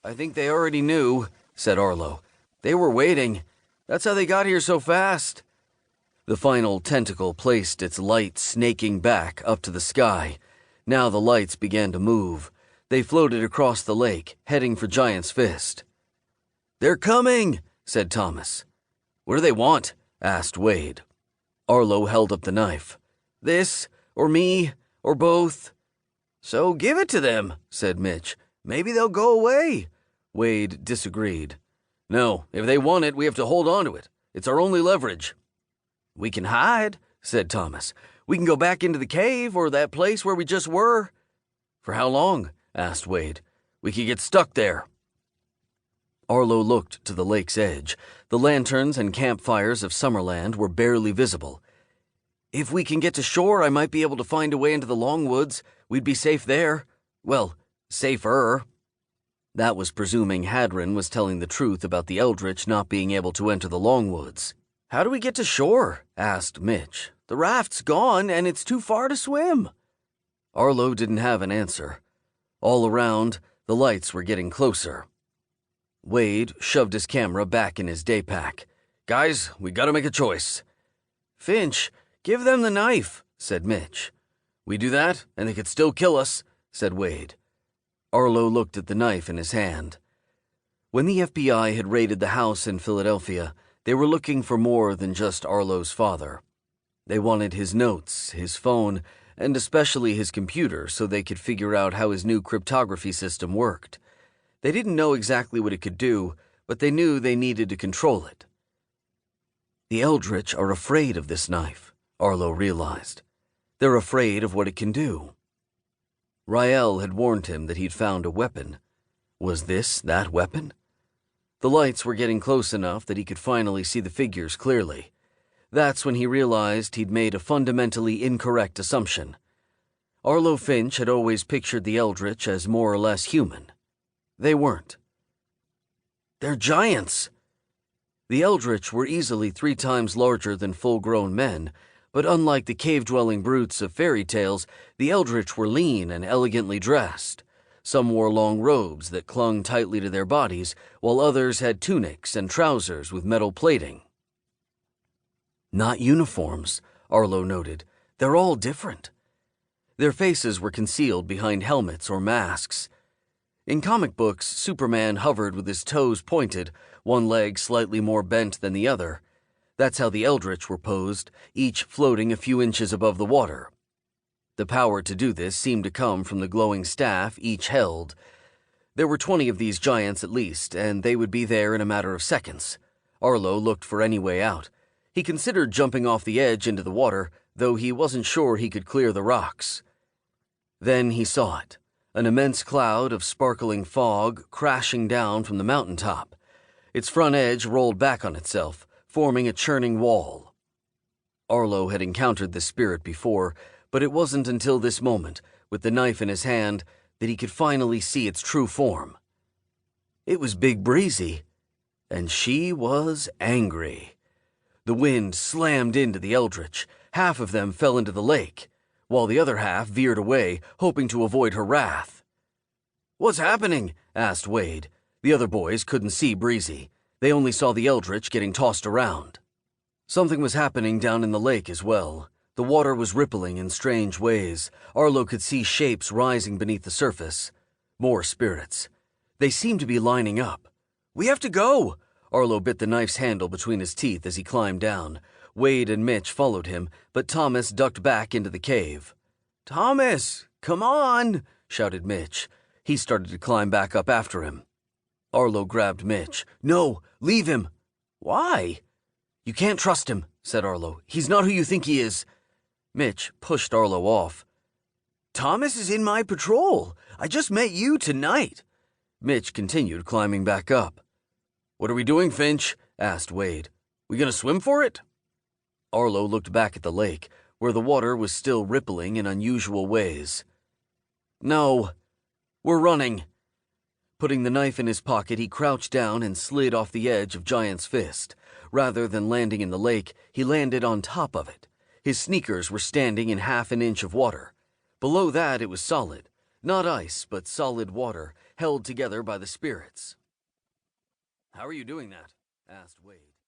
I think they already knew, said Arlo. They were waiting. That's how they got here so fast. The final tentacle placed its light snaking back up to the sky. Now the lights began to move. They floated across the lake, heading for Giant's Fist. They're coming, said Thomas. What do they want? Asked Wade. Arlo held up the knife. This, or me, or both. So give it to them, said Mitch. Maybe they'll go away. Wade disagreed. No, if they want it, we have to hold on to it. It's our only leverage. We can hide, said Thomas. We can go back into the cave or that place where we just were. For how long? Asked Wade. We could get stuck there. Arlo looked to the lake's edge. The lanterns and campfires of Summerland were barely visible. If we can get to shore, I might be able to find a way into the Longwoods. We'd be safe there. Well, safer. That was presuming Hadron was telling the truth about the Eldritch not being able to enter the Longwoods. How do we get to shore? Asked Mitch. The raft's gone, and it's too far to swim. Arlo didn't have an answer. All around, the lights were getting closer. Wade shoved his camera back in his day pack. Guys, we gotta make a choice. Finch, give them the knife, said Mitch. We do that, and they could still kill us, said Wade. Arlo looked at the knife in his hand. When the FBI had raided the house in Philadelphia, they were looking for more than just Arlo's father. They wanted his notes, his phone, and especially his computer so they could figure out how his new cryptography system worked. They didn't know exactly what it could do, but they knew they needed to control it. The Eldritch are afraid of this knife, Arlo realized. They're afraid of what it can do. Rael had warned him that he'd found a weapon. Was this that weapon? The lights were getting close enough that he could finally see the figures clearly. That's when he realized he'd made a fundamentally incorrect assumption. Arlo Finch had always pictured the Eldritch as more or less human. They weren't. They're giants! The Eldritch were easily 3 times larger than full-grown men, but unlike the cave-dwelling brutes of fairy tales, the Eldritch were lean and elegantly dressed. Some wore long robes that clung tightly to their bodies, while others had tunics and trousers with metal plating. Not uniforms, Arlo noted. They're all different. Their faces were concealed behind helmets or masks. In comic books, Superman hovered with his toes pointed, one leg slightly more bent than the other. That's how the Eldritch were posed, each floating a few inches above the water. The power to do this seemed to come from the glowing staff each held. There were 20 of these giants at least, and they would be there in a matter of seconds. Arlo looked for any way out. He considered jumping off the edge into the water, though he wasn't sure he could clear the rocks. Then he saw it, an immense cloud of sparkling fog crashing down from the mountaintop. Its front edge rolled back on itself, forming a churning wall. Arlo had encountered this spirit before, but it wasn't until this moment, with the knife in his hand, that he could finally see its true form. It was Big Breezy, and she was angry. The wind slammed into the Eldritch. Half of them fell into the lake, while the other half veered away, hoping to avoid her wrath. "What's happening?" asked Wade. The other boys couldn't see Breezy. They only saw the Eldritch getting tossed around. Something was happening down in the lake as well. The water was rippling in strange ways. Arlo could see shapes rising beneath the surface. More spirits. They seemed to be lining up. "We have to go!" Arlo bit the knife's handle between his teeth as he climbed down. Wade and Mitch followed him, but Thomas ducked back into the cave. "Thomas, come on!" shouted Mitch. He started to climb back up after him. Arlo grabbed Mitch. "No, leave him." "Why?" "You can't trust him," said Arlo. "He's not who you think he is." Mitch pushed Arlo off. "Thomas is in my patrol. I just met you tonight." Mitch continued climbing back up. "What are we doing, Finch?" asked Wade. "We gonna swim for it?" Arlo looked back at the lake, where the water was still rippling in unusual ways. "No, we're running." Putting the knife in his pocket, he crouched down and slid off the edge of Giant's Fist. Rather than landing in the lake, he landed on top of it. His sneakers were standing in half an inch of water. Below that, it was solid. Not ice, but solid water, held together by the spirits. "How are you doing that?" asked Wade.